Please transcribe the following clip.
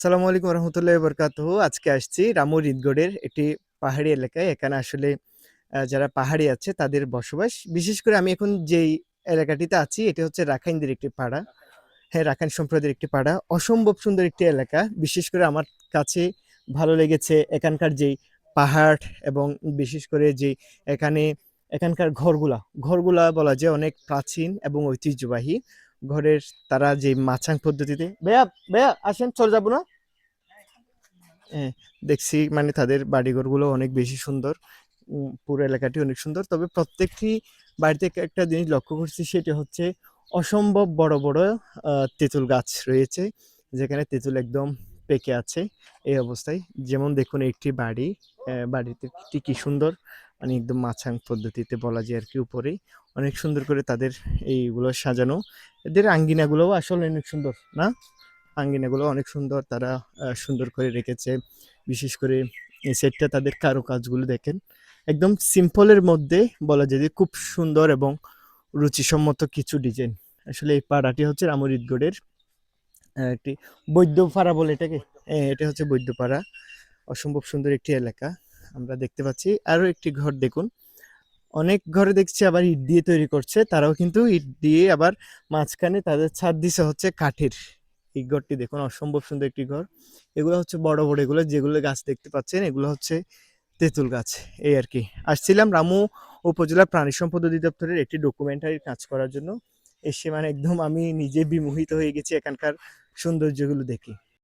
আসসালামু আলাইকুম রহমতুল্লাহ বরকাতুহু। আজকে আসছি রামুর ঈদগড়ের একটি পাহাড়ি এলাকায়। এখানে আসলে যারা পাহাড়ি আছে তাদের বসবাস। বিশেষ করে আমি এখন যেই এলাকাটিতে আছি এটি হচ্ছে রাখাইনদের একটি পাড়া। হ্যাঁ, রাখাইন সম্প্রদায়ের একটি পাড়া। অসম্ভব সুন্দর একটি এলাকা। বিশেষ করে আমার কাছে ভালো লেগেছে এখানকার যেই পাহাড় এবং বিশেষ করে যেই এখানে এখানকার ঘরগুলা বলা যায় অনেক প্রাচীন এবং ঐতিহ্যবাহী। ঘরের তারা যে মাচাং পদ্ধতিতে ভাইয়া, ভাইয়া আসেন চলে যাবো না? হ্যাঁ, দেখছি মানে তাদের বাড়িঘরগুলো অনেক বেশি সুন্দর। পুরো এলাকাটি অনেক সুন্দর। তবে প্রত্যেকটি বাড়িতে একটা জিনিস লক্ষ্য করছি সেটি হচ্ছে অসম্ভব বড়, বড় তেঁতুল গাছ রয়েছে। যেখানে তেঁতুল একদম পেকে আছে এই অবস্থায়। যেমন দেখুন একটি বাড়ি, বাড়িতে কি সুন্দর মানে একদম মাচাং পদ্ধতিতে বলা যায় আরকি উপরেই। অনেক সুন্দর করে তাদের এইগুলো সাজানো। এদের আঙ্গিনাগুলোও আসলে অনেক সুন্দর, না? আঙ্গিনাগুলো অনেক সুন্দর তারা সুন্দর করে রেখেছে। বিশেষ করে এই সাইডটা তাদের কারুকাজগুলো দেখেন। একদম সিম্পলের মধ্যে বলা যায় যে খুব সুন্দর এবং রুচিসম্মত কিছু ডিজাইন। আসলে এই পাড়াটি হচ্ছে রামুর ঈদগড়ের একটি বৈদ্যপাড়া বলে এটাকে? হ্যাঁ, এটা হচ্ছে বৈদ্যপাড়া। অসম্ভব সুন্দর একটি এলাকা আমরা দেখতে পাচ্ছি। আরো একটি ঘর দেখুন। অনেক ঘরে দেখছি আবার ইট দিয়ে তৈরি করছে। তারাও কিন্তু ইট দিয়ে আবার মাঝখানে তাদের ছাদ দিছে হচ্ছে কাঠের। এই ঘরটি দেখুন অসম্ভব সুন্দর একটি ঘর। এগুলো হচ্ছে বড়, বড় এগুলো যেগুলো গাছ দেখতে পাচ্ছেন এগুলো হচ্ছে তেঁতুল গাছ। এই আরকি। আসছিলাম রামু উপজেলা প্রাণী সম্পদ অধিদপ্তরের একটি ডকুমেন্টারির কাজ করার জন্য। এসে মানে একদম আমি নিজে বিমোহিত হয়ে গেছি এখানকার সৌন্দর্যগুলো দেখে।